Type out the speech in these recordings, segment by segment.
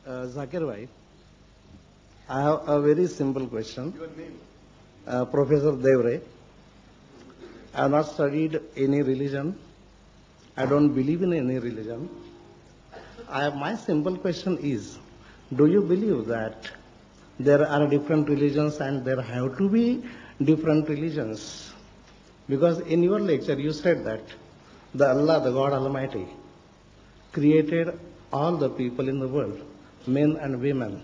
Zakir Bhai, I have a very simple question. Your name? Professor Devre, I have not studied any religion. I don't believe in any religion. My simple question is, do you believe that there are different religions and there have to be different religions? Because in your lecture you said that the Allah, the God Almighty, created all the people in the world, men and women,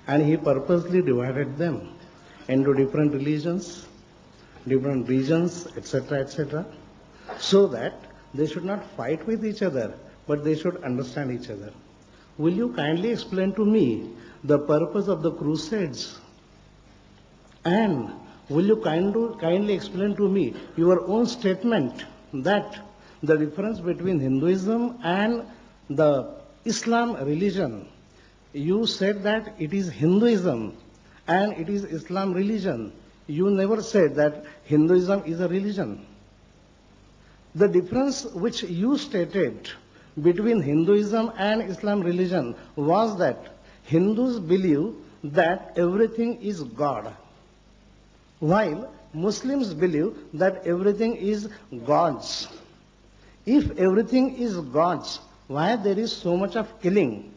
and He purposely divided them into different religions, different regions, etc., so that they should not fight with each other, but they should understand each other. Will you kindly explain to me the purpose of the crusades? And will you kindly explain to me your own statement that the difference between Hinduism and the Islam religion? You said that it is Hinduism and it is Islam religion. You never said that Hinduism is a religion. The difference which you stated between Hinduism and Islam religion was that Hindus believe that everything is God, while Muslims believe that everything is God's. If everything is God's, why there is so much of killing,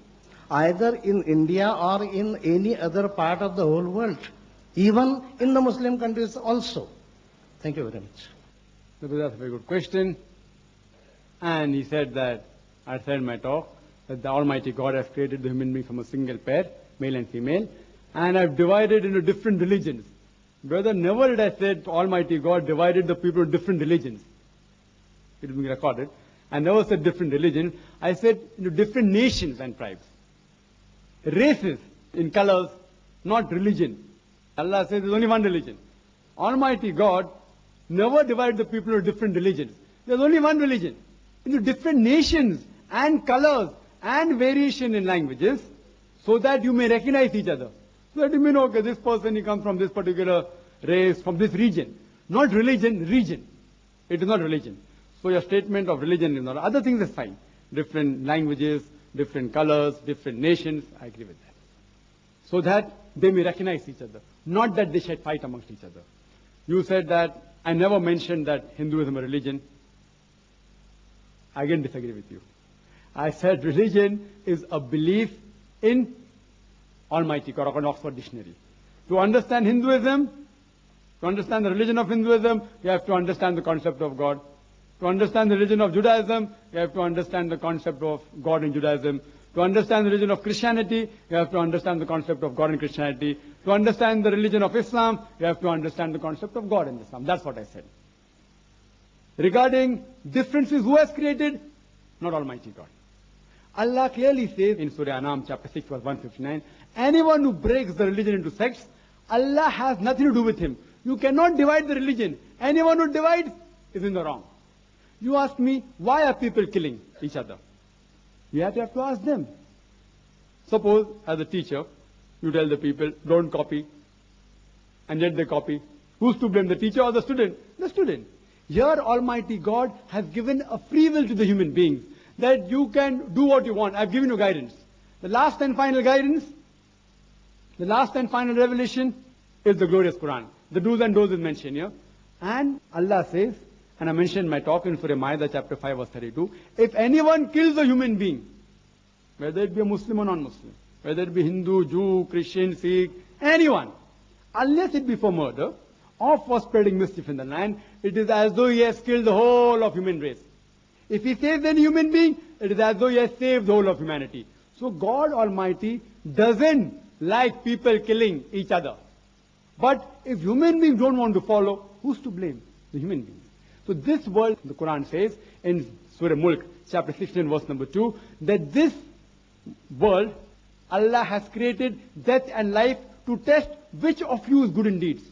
either in India or in any other part of the whole world, even in the Muslim countries also? Thank you very much. That's a very good question. And he said that, I said in my talk, that the Almighty God has created the human being from a single pair, male and female, and I've divided into different religions. Brother, never did I say Almighty God divided the people into different religions. It will be recorded. I never said different religions. I said into different nations and tribes. Races in colors, not religion. Allah says there's only one religion. Almighty God never divided the people into different religions. There's only one religion. Into different nations and colors and variation in languages, so that you may recognize each other. So that you may know, okay, this person, he comes from this particular race, from this region. Not religion, region. It is not religion. So your statement of religion is not. Other things is fine. Different languages, different colors, different nations, I agree with that. So that they may recognize each other. Not that they should fight amongst each other. You said that, I never mentioned that Hinduism is a religion. I again disagree with you. I said religion is a belief in Almighty God, according to Oxford Dictionary. To understand Hinduism, to understand the religion of Hinduism, you have to understand the concept of God. To understand the religion of Judaism, you have to understand the concept of God in Judaism. To understand the religion of Christianity, you have to understand the concept of God in Christianity. To understand the religion of Islam, you have to understand the concept of God in Islam. That's what I said. Regarding differences, who has created? Not Almighty God. Allah clearly says in Surah Anam, chapter 6, verse 159, anyone who breaks the religion into sects, Allah has nothing to do with him. You cannot divide the religion. Anyone who divides is in the wrong. You ask me, why are people killing each other? You have to ask them. Suppose, as a teacher, you tell the people, don't copy, and yet they copy. Who's to blame, the teacher or the student? The student. Here, Almighty God has given a free will to the human beings, that you can do what you want. I've given you guidance. The last and final guidance, the last and final revelation is the glorious Quran. The do's and don'ts is mentioned here. And Allah says, and I mentioned in my talk in Surah Ma'idah, chapter 5, verse 32, if anyone kills a human being, whether it be a Muslim or non-Muslim, whether it be Hindu, Jew, Christian, Sikh, anyone, unless it be for murder or for spreading mischief in the land, it is as though he has killed the whole of human race. If he saves any human being, it is as though he has saved the whole of humanity. So God Almighty doesn't like people killing each other. But if human beings don't want to follow, who's to blame? The human beings. So this world, the Quran says in Surah Mulk, chapter 16, verse number 2, that this world, Allah has created death and life to test which of you is good in deeds.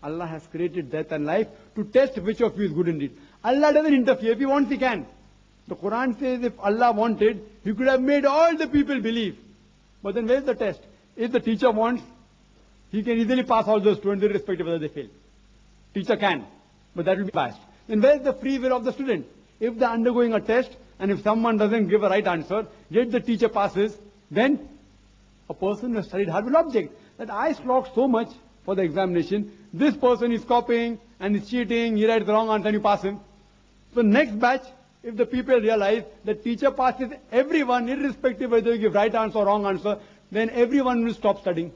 Allah has created death and life to test which of you is good in deeds. Allah doesn't interfere. If He wants, He can. The Quran says if Allah wanted, He could have made all the people believe. But then where's the test? If the teacher wants, he can easily pass all those students irrespective of whether they fail. Teacher can, but that will be biased. Then where's the free will of the student? If they're undergoing a test, and if someone doesn't give a right answer, yet the teacher passes, then A person who has studied hard will object that I slogged so much for the examination. This person is copying and is cheating. He writes the wrong answer and you pass him. So next batch, if the people realize that teacher passes everyone, irrespective whether you give right answer or wrong answer, then everyone will stop studying.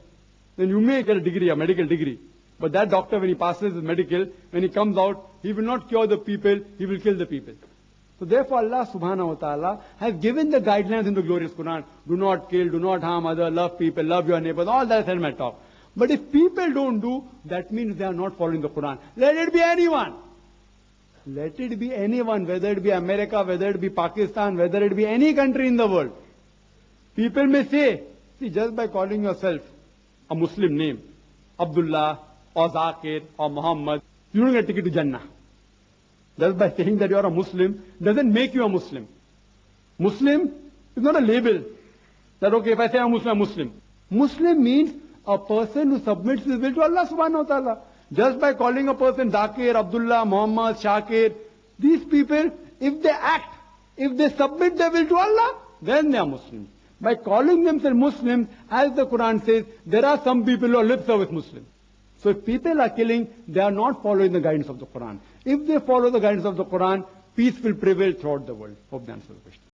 Then you may get a degree, a medical degree. But that doctor, when he passes his medical, when he comes out, he will not cure the people, he will kill the people. So therefore Allah subhanahu wa ta'ala has given the guidelines in the glorious Quran. Do not kill, do not harm others, love people, love your neighbors, all that is my talk. But if people don't do, that means they are not following the Quran. Let it be anyone. Let it be anyone, whether it be America, whether it be Pakistan, whether it be any country in the world. People may say, see, just by calling yourself a Muslim name, Abdullah or Zakir or Muhammad, you don't get a ticket to Jannah. Just by saying that you are a Muslim doesn't make you a Muslim. Muslim is not a label. That okay, if I say I'm Muslim, I'm Muslim. Muslim means a person who submits his will to Allah subhanahu wa ta'ala. Just by calling a person Zakir, Abdullah, Muhammad, Shakir, these people, if they act, if they submit their will to Allah, then they are Muslims. By calling themselves Muslims, as the Quran says, there are some people who are lip service Muslims. So if people are killing, they are not following the guidance of the Quran. If they follow the guidance of the Quran, peace will prevail throughout the world. Hope that answers the question.